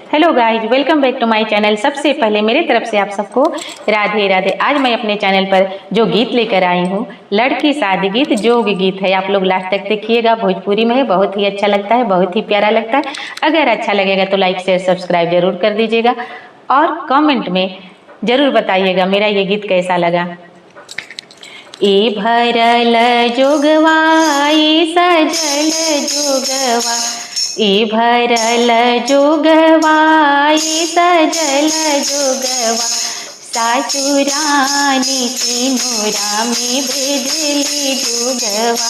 Hello guys, welcome back to my channel. सबसे पहले मेरे तरफ से आप सबको राधे राधे। आज मैं अपने चैनल पर जो गीत लेकर आई हूँ, लड़की शादी गीत, जोग गीत है। आप लोग लास्ट तक देखिएगा। भोजपुरी में है, बहुत ही अच्छा लगता है, बहुत ही प्यारा लगता है। अगर अच्छा लगेगा तो लाइक शेयर सब्सक्राइब जरूर कर दीजिएगा और कॉमेंट में जरूर बताइएगा मेरा ये गीत कैसा लगा। ए भरल जोगवा, ए सजल जोगवा, ए भरल जोगवा, ए सजल जोगवा, सासुरानी सिंदूरा में भेजली जोगवा,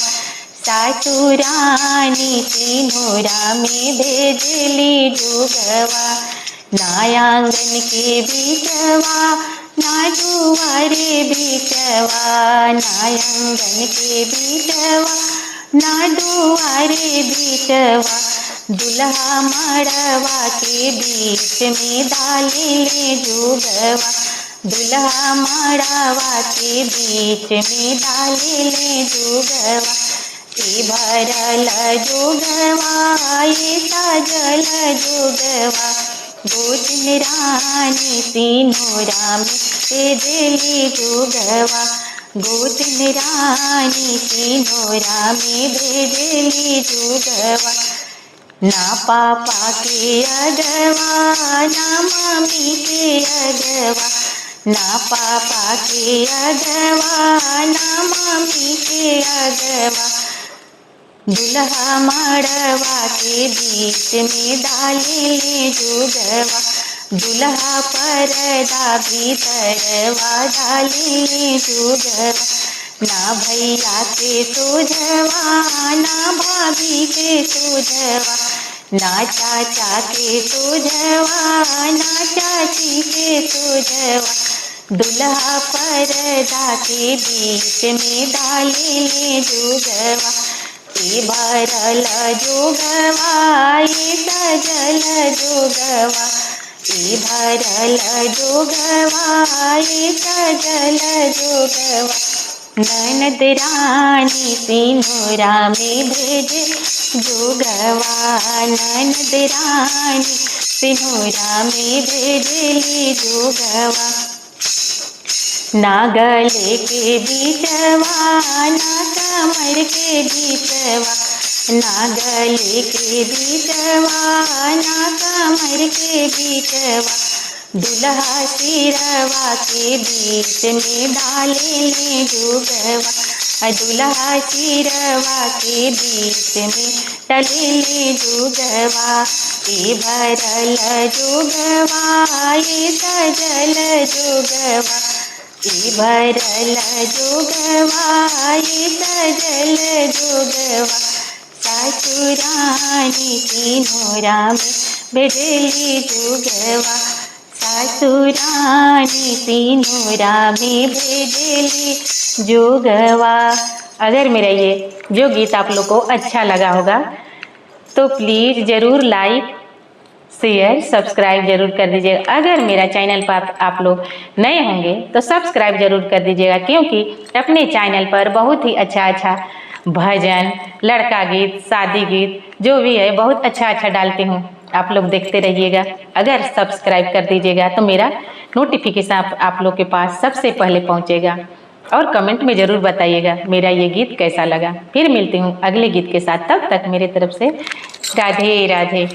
सासुरानी सिंदूरा में भेजली जोगवा। ना आंगन के बीचवा, ना दुआरे बीचवा, ना आंगन के बीचवा, ना दुआरे बीचवा, दुल्हा मड़वा के बीच में डाले जोगवा, दुल्हा मड़वा के बीच में डाले जोगवा। ए भरल जोगवा, ए सजल जोगवा, गोदिन रानी सिंदूरा में भेजली जोगवा, गोदिन रानी सिंदूरा में भेजली जोगवा। ना पापा के अगवा, ना मम्मी के अगवा, ना पापा के अगवा, ना मम्मी के अगवा, दुल्हा मड़वा के बीच में डाले जोगवा, दुल्हा परदा भीतरवा डाले जोगवा। ना भैया के सोझवा, ना भाभी के सोझवा, ना चाचा के सोझवा, ना चाची के सोझवा, दुल्हा परदा के बीच में डाले जोगवा। ए भरल जोगवा, ए सजल जोगवा, ए भरल जोगवा, ए सजल जोगवा, ननद रानी सिंदूरा में भेजे जोगवा, ननद रानी सिंदूरा में भेजली जोगवा। ना गले के बीचवा, ना कमर के बीचवा, ना गले के बीचवा, ना कमर के बीचवा, दुल्हा सिरवा के बीच में डाले जोगवा, दुल्हा सिरवा के बीच में डाले जोगवा। ए भरल जोगवा, ए सजल जोगवा, ए भरल जोगवा, ए सजल जोगवा, सासुरानी सिंदूरा में भेजली जोगवा, सासुरानी सिंदूरा में भेजली जोगवा। अगर मेरा ये जो गीत आप लोग को अच्छा लगा होगा तो प्लीज़ ज़रूर लाइक शेयर सब्सक्राइब जरूर कर दीजिएगा। अगर मेरा चैनल पर आप लोग नए होंगे तो सब्सक्राइब जरूर कर दीजिएगा, क्योंकि अपने चैनल पर बहुत ही अच्छा भजन, लड़का गीत, शादी गीत जो भी है बहुत अच्छा डालती हूँ। आप लोग देखते रहिएगा। अगर सब्सक्राइब कर दीजिएगा तो मेरा नोटिफिकेशन आप लोग के पास सबसे पहले पहुँचेगा। और कमेंट में ज़रूर बताइएगा मेरा ये गीत कैसा लगा। फिर मिलती हूँ अगले गीत के साथ। तब तक मेरे तरफ से राधे राधे।